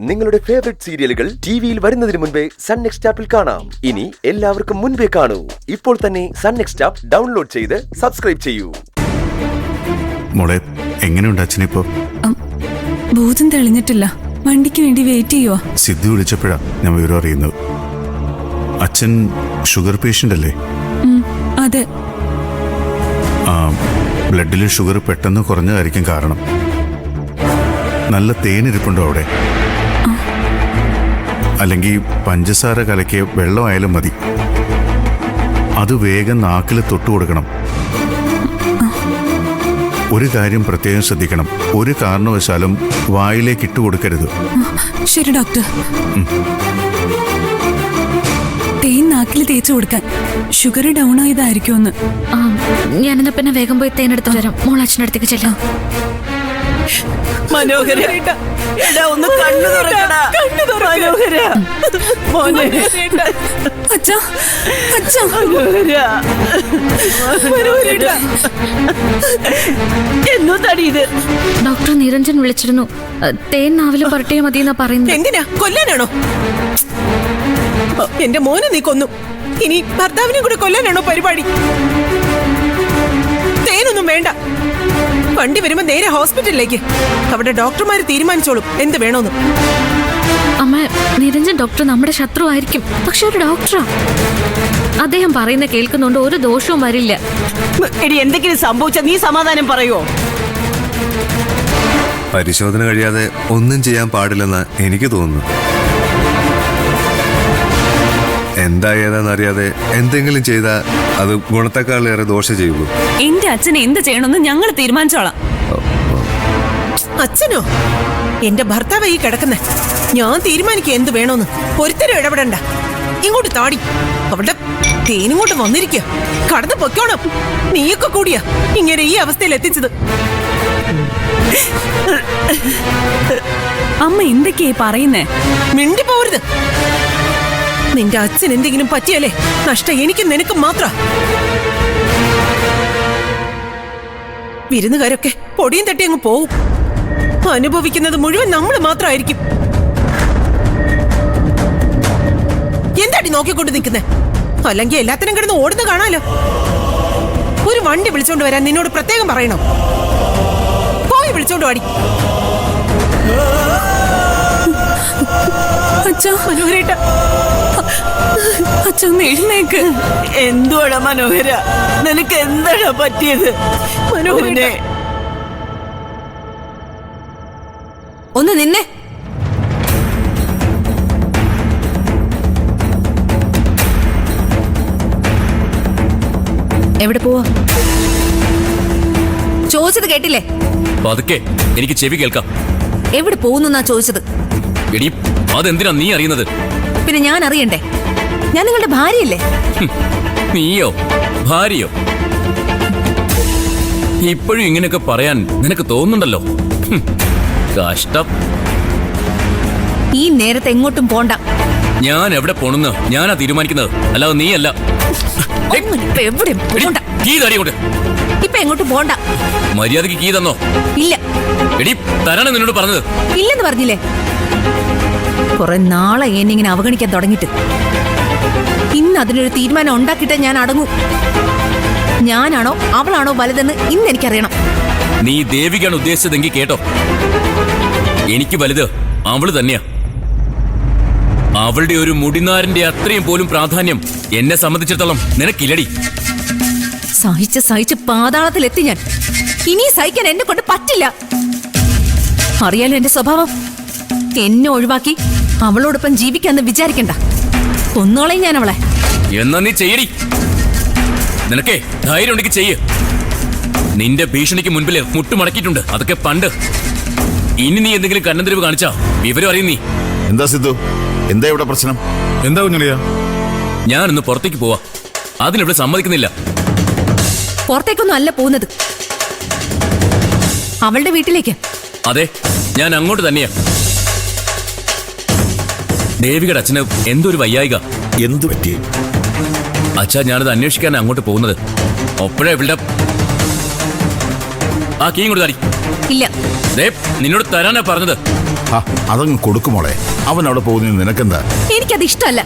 നിങ്ങളുടെ ഫേവറേറ്റ് സീരിയലുകൾ ടിവിയിൽ വരുന്നതിന് മുൻപേ സൺ നെക്സ്റ്റ് ആപ്പിൽ കാണാം. ഇനി എല്ലാവർക്കും മുൻപേ കാണൂ. ഇപ്പോൾ തന്നെ സൺ നെക്സ്റ്റ് ആപ്പ് ഡൗൺലോഡ് ചെയ്ത് സബ്സ്ക്രൈബ് ചെയ്യൂ. മോളെ, എങ്ങനെയുണ്ട് അച്ഛനിപ്പോ? ബോധം തെളിഞ്ഞിട്ടില്ല. വണ്ടിക്ക് വേണ്ടി വെയിറ്റ് ചെയ്യുവാ. സിദ്ധു വിളിച്ചപ്പോഴാ ഞാൻ വിവരം അറിയുന്നത്. അച്ഛൻ ഷുഗർ പേഷ്യന്റ് അല്ലേ? അതെ. ബ്ലഡിലെ ഷുഗർ പെട്ടെന്ന് കുറഞ്ഞതായിരിക്കും കാരണം. നല്ല തേനിരിപ്പുണ്ടോ അവിടെ? അല്ലെങ്കിൽ പഞ്ചസാര കലക്കിയ വെള്ളമായാലും മതി. അത് വേഗം നാക്കിൽ തൊട്ടു കൊടുക്കണം. ഒരു കാര്യം പ്രത്യേകം ശ്രദ്ധിക്കണം, ഒരു കാരണവശാലും വായിലേക്ക് ഇട്ടു കൊടുക്കരുത്. ശരി ഡോക്ടർ. തേൻ നാക്കിൽ തേച്ചു കൊടുക്കാൻ. ഷുഗർ ഡൗൺ ആയതായിരിക്കുമെന്ന്. ഞാനെന്നാ പിന്നെ വേഗം പോയി തേനെടുത്ത് വരാം. മോൾ അച്ഛനടുത്തേക്ക് ചെല്ലാം. മനോഹര, ഒന്ന് കണ്ണു തുറക്കടാ. മനോഹര, മോനെ. അച്ഛാ, അച്ഛാ. മനോഹര, എന്നോ തടി ഇത്. ഡോക്ടർ നിരഞ്ജൻ വിളിച്ചിരുന്നു. തേൻ നാവില് പുരട്ടിയാ മതി എന്നാ പറയുന്നത്. എന്തിനാ, കൊല്ലാനാണോ? എന്റെ മോനെ നീ കൊന്നു, ഇനി ഭർത്താവിനെ കൂടെ കൊല്ലാനാണോ പരിപാടി? തേനൊന്നും വേണ്ട. വണ്ടി വരുമ്പോ നേരെ ഹോസ്പിറ്റലിലേക്ക്. അവിടെ ഡോക്ടർമാര് തീരുമാനിച്ചോളും എന്ത് വേണോന്ന്. അമ്മ, നിരഞ്ജൻ ഡോക്ടർ നമ്മുടെ ശത്രു ആയിരിക്കും, പക്ഷെ ഒരു ഡോക്ടറാ. അദ്ദേഹം പറയുന്ന കേൾക്കുന്നുണ്ട്, ഒരു ദോഷവും വരില്ല. എടി, എന്തെങ്കിലും സംഭവിച്ച നീ സമാധാനം പറയുവോ? പരിശോധന കഴിയാതെ ഒന്നും ചെയ്യാൻ പാടില്ലെന്ന് എനിക്ക് തോന്നുന്നു. എന്താ ഏതാന്നറിയാതെ എന്തെങ്കിലും ചെയ്താൽ അത് ഗുണത്തെക്കാളേറെ ദോഷം ചെയ്യുള്ളൂ. എന്റെ അച്ഛനെ എന്ത് ചെയ്യണമെന്ന് ഞങ്ങൾ തീരുമാനിച്ചോളാം. അച്ഛനോ? എന്റെ ഭർത്താവ് ഈ കിടക്കുന്നേ. ഞാൻ തീരുമാനിക്കുക എന്ത് വേണോന്ന്. ഒരുത്തരും ഇടപെടണ്ട. ഇങ്ങോട്ട് താടി. അവിടെ തേനിങ്ങോട്ട് വന്നിരിക്കുക. കടന്നു പൊയ്ക്കോണം. നീയൊക്കെ കൂടിയാ ഇങ്ങനെ ഈ അവസ്ഥയിൽ എത്തിച്ചത്. അമ്മ എന്തൊക്കെയാ പറയുന്നേ? മിണ്ടി പോരുത്. നിന്റെ അച്ഛൻ എന്തെങ്കിലും പറ്റിയല്ലേ നഷ്ടം എനിക്കും നിനക്കും മാത്ര. വിരുന്നുകാരൊക്കെ പൊടിയും തട്ടി അങ്ങ് പോവും. അനുഭവിക്കുന്നത് മുഴുവൻ നമ്മൾ മാത്രമായിരിക്കും. എന്താടി നോക്കിക്കൊണ്ട് നിൽക്കുന്നേ? അല്ലെങ്കിൽ എല്ലാത്തിനും കിടന്ന് ഓടുന്ന കാണാലോ. ഒരു വണ്ടി വിളിച്ചോണ്ട് വരാൻ നിന്നോട് പ്രത്യേകം പറയണോ? പോയി വിളിച്ചോണ്ട് വാടി. അച്ഛാ, മനോഹരേട്ട, അച്ഛൻ എഴുന്നേക്ക്. എന്തുവാടാ മനോഹര, നിനക്ക് എന്താടാ പറ്റിയത്? മനോഹരനെ, ഒന്ന് നിന്നെ. എവിടെ പോവാ? ചോദിച്ചത് കേട്ടില്ലേ? പതുക്കെ, എനിക്ക് ചെവി കേൾക്കാം. എവിടെ പോകുന്നാ ചോദിച്ചത്? എടി, അതെന്തിനാ നീ അറിയുന്നത്? പിന്നെ ഞാൻ അറിയണ്ടേ? ഞാൻ നിങ്ങളുടെ ഭാര്യയല്ലേ? നീയോ ഭാര്യയോ? ഇപ്പോഴും ഇങ്ങനെയൊക്കെ പറയാൻ നിനക്ക് തോന്നുന്നുണ്ടല്ലോ. കഷ്ടം. ഈ നേരത്തെ എങ്ങോട്ടും പോണ്ട. ഞാൻ എവിടെ പോണെന്ന് ഞാനാ തീരുമാനിക്കുന്നത്, അല്ലാതെ നീയല്ല. ഇപ്പൊ എവിടെയും പോണ്ട. ഇപ്പൊ എങ്ങോട്ടും പോണ്ട. മര്യാദക്ക് കീ തന്നോ? ഇല്ല. എടി, തരാനാ നിന്നോട് പറഞ്ഞത്. ഇല്ലെന്ന് പറഞ്ഞില്ലേ? കുറെ നാളെ എന്നിങ്ങനെ അവഗണിക്കാൻ തുടങ്ങിട്ട്. ഇന്ന് അതിനൊരു തീരുമാനം ഉണ്ടാക്കിയിട്ട് ഞാൻ അടങ്ങൂ. ഞാനാണോ അവളാണോ വലുതെന്ന് ഇന്ന് എനിക്കറിയണം. നീ ദേവികാണ് ഉദ്ദേശിച്ചതെങ്കിൽ കേട്ടോ, എനിക്ക് വലുത് അവള് തന്നെയാ. അവളുടെ ഒരു മുടിനാരിന്റെ അത്രയും പോലും പ്രാധാന്യം എന്നെ സംബന്ധിച്ചിടത്തോളം നിനക്കില്ലടി. സഹിച്ച് പാതാളത്തിലെത്തി ഞാൻ. ഇനി സഹിക്കാൻ എന്നെ കൊണ്ട് പറ്റില്ല. അറിയാലോ എന്റെ സ്വഭാവം. എന്നെ ഒഴിവാക്കി അവളോടൊപ്പം ജീവിക്കാന്ന് വിചാരിക്കണ്ട. കൊന്നോളെ ഞാൻ അവളെ. എന്നാ നീ ചെയ്യടി. നിനക്കേ ധൈര്യം ഉണ്ടെങ്കിൽ ചെയ്യ്. നിന്റെ ഭീഷണിക്ക് മുൻപിൽ മുട്ടുമടക്കിയിട്ടുണ്ട്, അതൊക്കെ പണ്ട്. ഇനി നീ എന്തെങ്കിലും കണ്ണന്തിരിവ് കാണിച്ചാ വിവരം അറിയും നീ. എന്താ സിദ്ധു, എന്താ ഇവിടെ പ്രശ്നം? എന്താ കുഞ്ഞളിയാ? ഞാനൊന്ന് പുറത്തേക്ക് പോവാ. അതിനിവിടെ സമ്മതിക്കുന്നില്ല. പുറത്തേക്കൊന്നും അല്ല പോകുന്നത്, അവളുടെ വീട്ടിലേക്ക്. അതെ, ഞാൻ അങ്ങോട്ട് തന്നെയാ. ദേവികയുടെ അച്ഛന് എന്തൊരു വയ്യായിക. എന്തു പറ്റി? അച്ഛാ, ഞാനത് അന്വേഷിക്കാനാണ് അങ്ങോട്ട് പോകുന്നത്. ഒപ്പോഴേ ഇവളുടെ ആ കീ ഇങ്ങോട്ട് തടി. ഇല്ല. നിന്നോട് തരാനാ പറഞ്ഞത്. അതങ്ങ് കൊടുക്കുമോളെ. അവൻ അവിടെ പോകുന്നതിന് നിനക്കെന്താ? എനിക്കത് ഇഷ്ടമല്ല.